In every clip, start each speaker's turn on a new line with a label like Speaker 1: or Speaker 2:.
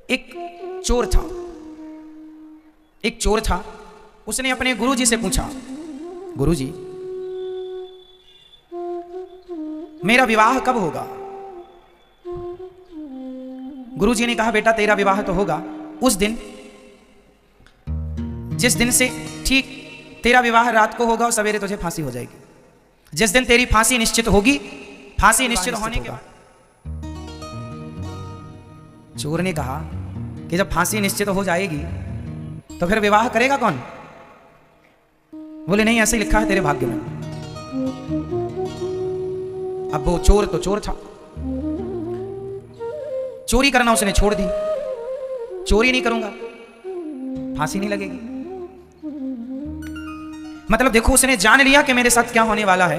Speaker 1: एक चोर था, एक चोर था। उसने अपने गुरुजी से पूछा, गुरुजी मेरा विवाह कब होगा? गुरुजी ने कहा, बेटा तेरा विवाह तो होगा उस दिन जिस दिन से ठीक तेरा विवाह रात को होगा और सवेरे तुझे फांसी हो जाएगी। जिस दिन तेरी फांसी निश्चित होगी, फांसी निश्चित होने के बाद। चोर ने कहा कि जब फांसी निश्चित हो जाएगी तो फिर विवाह करेगा कौन? बोले नहीं, ऐसे ही लिखा है तेरे भाग्य में। अब वो चोर तो चोर था, चोरी करना उसने छोड़ दी। चोरी नहीं करूंगा, फांसी नहीं लगेगी। मतलब देखो, उसने जान लिया कि मेरे साथ क्या होने वाला है।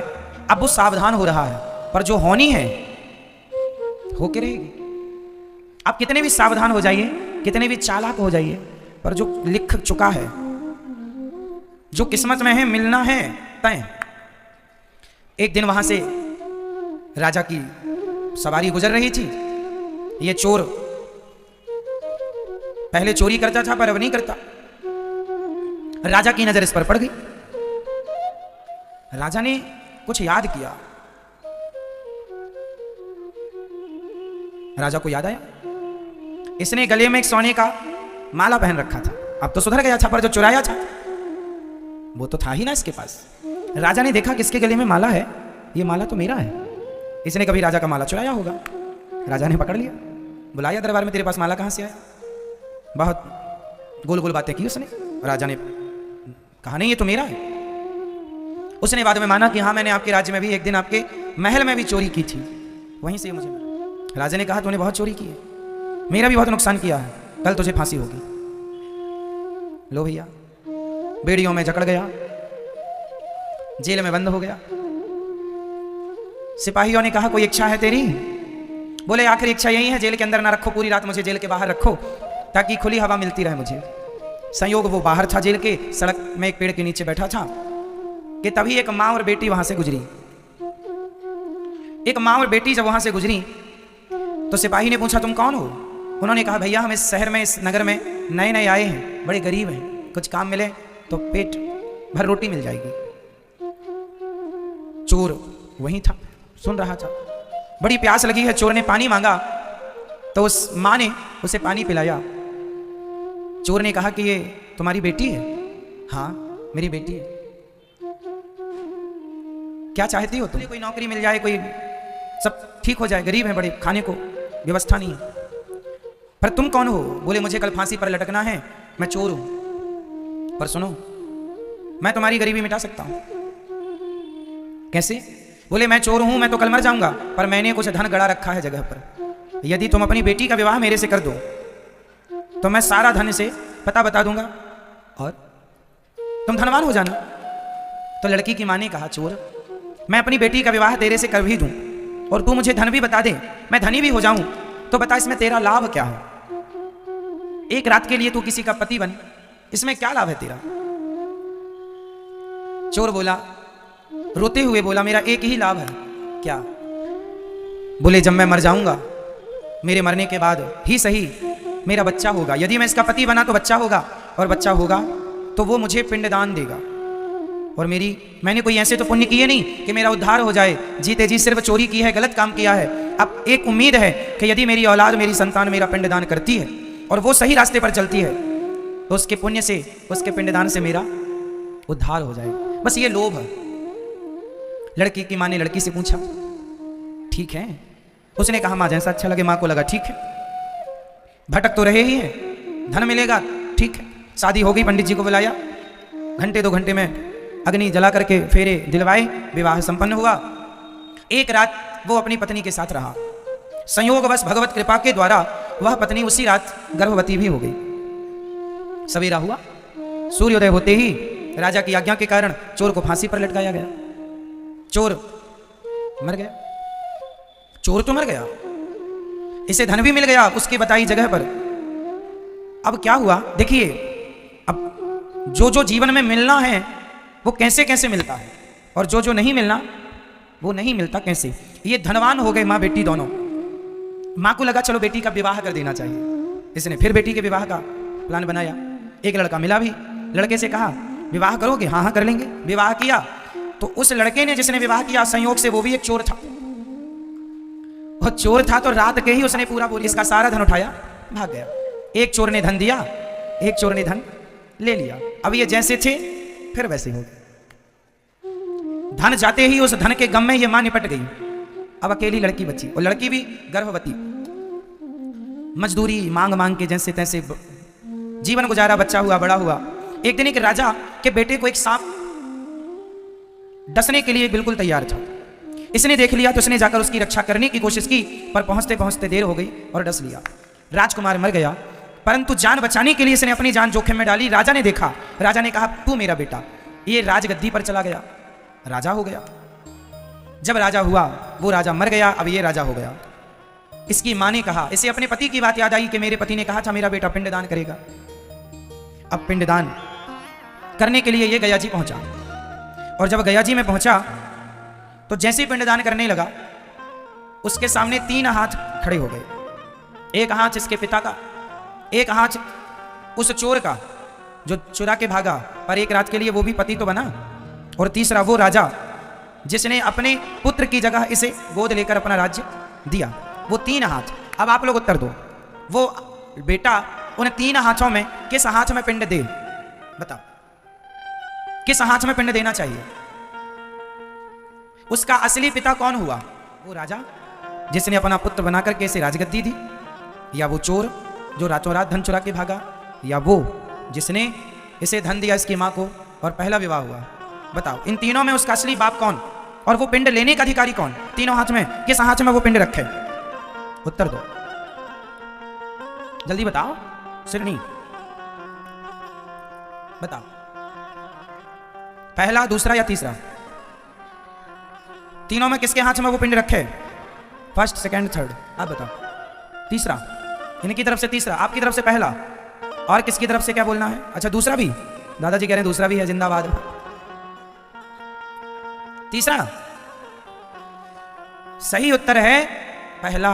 Speaker 1: अब वो सावधान हो रहा है, पर जो होनी है होके रहेगी। आप कितने भी सावधान हो जाइए, कितने भी चालाक हो जाइए, पर जो लिख चुका है, जो किस्मत में है, मिलना है तय। एक दिन वहां से राजा की सवारी गुजर रही थी। ये चोर पहले चोरी करता था पर अब नहीं करता। राजा की नजर इस पर पड़ गई। राजा ने कुछ याद किया। राजा को याद आया, इसने गले में एक सोने का माला पहन रखा था। अब तो सुधर गया था, पर जो चुराया था वो तो था ही ना इसके पास। राजा ने देखा किसके गले में माला है, ये माला तो मेरा है। इसने कभी राजा का माला चुराया होगा। राजा ने पकड़ लिया, बुलाया दरबार में, तेरे पास माला कहां से आया? बहुत गोल गोल बातें की उसने। राजा ने कहा नहीं, ये तो मेरा है। उसने बाद में माना कि हाँ, मैंने आपके राज्य में भी एक दिन आपके महल में भी चोरी की थी, वहीं से मुझे मिला। राजा ने कहा तूने बहुत चोरी की है, मेरा भी बहुत नुकसान किया है, कल तुझे फांसी होगी। लो भैया, बेड़ियों में जकड़ गया, जेल में बंद हो गया। सिपाहियों ने कहा कोई इच्छा है तेरी? बोले आखिरी इच्छा यही है, जेल के अंदर ना रखो, पूरी रात मुझे जेल के बाहर रखो ताकि खुली हवा मिलती रहे मुझे। संयोग वो बाहर था जेल के, सड़क में एक पेड़ के नीचे बैठा था कि तभी एक माँ और बेटी वहां से गुजरी। एक माँ और बेटी जब वहां से गुजरी तो सिपाही ने पूछा तुम कौन हो? उन्होंने कहा भैया हम इस शहर में, इस नगर में नए नए आए हैं, बड़े गरीब हैं, कुछ काम मिले तो पेट भर रोटी मिल जाएगी। चोर वहीं था, सुन रहा था। बड़ी प्यास लगी है, चोर ने पानी मांगा तो उस माँ ने उसे पानी पिलाया। चोर ने कहा कि ये तुम्हारी बेटी है? हाँ मेरी बेटी है। क्या चाहती हो तुम? कोई नौकरी मिल जाए, कोई सब ठीक हो जाए, गरीब है बड़े, खाने को व्यवस्था नहीं है। पर तुम कौन हो? बोले मुझे कल फांसी पर लटकना है, मैं चोर हूं। पर सुनो, मैं तुम्हारी गरीबी मिटा सकता हूं। कैसे? बोले मैं चोर हूं, मैं तो कल मर जाऊंगा, पर मैंने कुछ धन गड़ा रखा है जगह पर। यदि तुम अपनी बेटी का विवाह मेरे से कर दो तो मैं सारा धन से पता बता दूंगा और तुम धनवान हो जाना। तो लड़की की मां ने कहा चोर, मैं अपनी बेटी का विवाह तेरे से कर भी दूं और तू मुझे धन भी बता दे, मैं धनी भी हो जाऊं, तो बता इसमें तेरा लाभ क्या है? एक रात के लिए तू किसी का पति बन, इसमें क्या लाभ है तेरा? चोर बोला, रोते हुए बोला, मेरा एक ही लाभ है। क्या? बोले जब मैं मर जाऊंगा, मेरे मरने के बाद ही सही मेरा बच्चा होगा। यदि मैं इसका पति बना तो बच्चा होगा, और बच्चा होगा तो वो मुझे पिंडदान देगा। और मैंने कोई ऐसे तो पुण्य किए नहीं कि मेरा उद्धार हो जाए। जीते जी सिर्फ चोरी की है, गलत काम किया है। अब एक उम्मीद है कि यदि मेरी औलाद, मेरी संतान मेरा पिंडदान करती है और वो सही रास्ते पर चलती है तो उसके पुण्य से, उसके पिंडदान से मेरा उद्धार हो जाए। बस ये लोभ है। लड़की की माँ ने लड़की से पूछा ठीक है? उसने कहा माँ जैसा अच्छा लगे। माँ को लगा ठीक है, भटक तो रहे ही हैं, धन मिलेगा, ठीक है। शादी हो गई, पंडित जी को बुलाया, घंटे 2 घंटे में अग्नि जला करके फेरे दिलवाए, विवाह संपन्न हुआ। एक रात वो अपनी पत्नी के साथ रहा। संयोगवश भगवत कृपा के द्वारा वह पत्नी उसी रात गर्भवती भी हो गई। सवेरा हुआ, सूर्योदय होते ही राजा की आज्ञा के कारण चोर को फांसी पर लटकाया गया। चोर मर गया। चोर तो मर गया, इसे धन भी मिल गया उसकी बताई जगह पर। अब क्या हुआ देखिए, अब जो जीवन में मिलना है वो कैसे कैसे मिलता है, और जो नहीं मिलना वो नहीं मिलता कैसे। ये धनवान हो गए माँ बेटी दोनों। माँ को लगा चलो बेटी का विवाह कर देना चाहिए, इसने फिर बेटी के विवाह का प्लान बनाया। एक लड़का मिला भी, लड़के से कहा विवाह करोगे? हाँ हाँ कर लेंगे। विवाह किया तो उस लड़के ने जिसने विवाह किया संयोग से वो भी एक चोर था। वो चोर था तो रात के ही उसने पूरा इसका सारा धन उठाया, भाग गया। एक चोर ने धन दिया, एक चोर ने धन ले लिया। अब ये जैसे थे फिर वैसे हो गए। धन जाते ही उस धन के गम में ये मां निपट गई। अब अकेली लड़की बची, और लड़की भी गर्भवती। मजदूरी मांग मांग के जैसे तैसे जीवन गुजारा, बच्चा हुआ, बड़ा हुआ। एक दिन एक राजा के बेटे को एक सांप डसने के लिए बिल्कुल तैयार था। इसने देख लिया तो इसने जाकर उसकी रक्षा करने की कोशिश की, पर पहुंचते पहुंचते देर हो गई और डस लिया। राजकुमार मर गया, परंतु जान बचाने के लिए इसने अपनी जान जोखिम में डाली। राजा ने देखा, राजा ने कहा तू मेरा बेटा। ये राजगद्दी पर चला गया, राजा हो गया। जब राजा हुआ वो राजा मर गया, अब ये राजा हो गया। इसकी मां ने कहा, इसे अपने पति की बात याद आई कि मेरे पति ने कहा था मेरा बेटा पिंडदान करेगा। अब पिंडदान करने के लिए ये गया जी पहुंचा, और जब गया जी में पहुंचा तो जैसे ही पिंडदान करने लगा उसके सामने 3 हाथ खड़े हो गए। एक हाथ इसके पिता का, एक हाथ उस चोर का जो चुरा के भागा, पर एक रात के लिए वो भी पति तो बना, और तीसरा वो राजा जिसने अपने पुत्र की जगह इसे गोद लेकर अपना राज्य दिया। वो 3 हाथ। अब आप लोग उत्तर दो, वो बेटा उन 3 हाथों में किस हाथ में पिंड दे? बताओ, किस हाथ में पिंड देना चाहिए? उसका असली पिता कौन हुआ? वो राजा जिसने अपना पुत्र बनाकर के इसे राजगद्दी दी, या वो चोर जो रातों रात धन चुरा के भागा, या वो जिसने इसे धन दिया इसकी मां को और पहला विवाह हुआ? बताओ, इन तीनों में उसका असली बाप कौन, और वो पिंड लेने का अधिकारी कौन? तीनों हाथ में किस हाथ में वो पिंड रखे? उत्तर दो, जल्दी बताओ। सिरनी बताओ, पहला, दूसरा या तीसरा? तीनों में किसके हाथ में वो पिंड रखे? First, second, third. आप बताओ। तीसरा, इनकी तरफ से तीसरा, आपकी तरफ से पहला, और किसकी तरफ से क्या बोलना है? अच्छा दूसरा भी, दादाजी कह रहे हैं दूसरा भी है, जिंदाबाद। तीसरा सही उत्तर है पहला।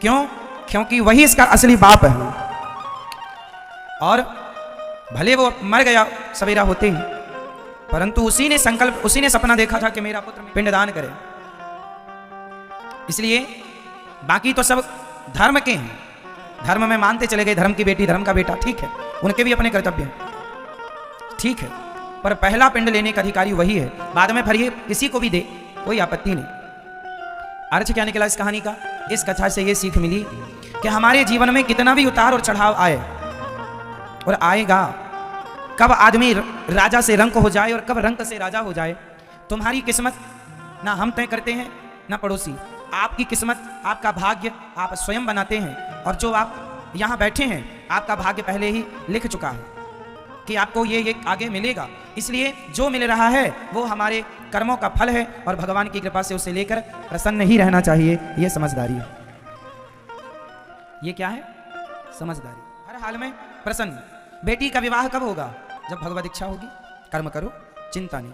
Speaker 1: क्यों? क्योंकि वही इसका असली बाप है, और भले वो मर गया सवेरा होते ही, परंतु उसी ने संकल्प, उसी ने सपना देखा था कि मेरा पुत्र पिंडदान करे। इसलिए बाकी तो सब धर्म के हैं, धर्म में मानते चले गए, धर्म की बेटी धर्म का बेटा, ठीक है, उनके भी अपने कर्तव्य हैं, ठीक है, पर पहला पिंड लेने का अधिकारी वही है। बाद में फिर ये किसी को भी दे, कोई आपत्ति नहीं। अर्थ क्या निकला इस कहानी का? इस कथा से ये सीख मिली कि हमारे जीवन में कितना भी उतार और चढ़ाव आए और आएगा, कब आदमी राजा से रंक हो जाए और कब रंक से राजा हो जाए, तुम्हारी किस्मत ना हम तय करते हैं ना पड़ोसी। आपकी किस्मत, आपका भाग्य आप स्वयं बनाते हैं, और जो आप यहाँ बैठे हैं आपका भाग्य पहले ही लिख चुका है कि आपको ये आगे मिलेगा। इसलिए जो मिल रहा है वो हमारे कर्मों का फल है, और भगवान की कृपा से उसे लेकर प्रसन्न ही रहना चाहिए। ये समझदारी है। ये क्या है? समझदारी। हर हाल में प्रसन्न। बेटी का विवाह कब होगा? जब भगवत इच्छा होगी। कर्म करो, चिंता नहीं।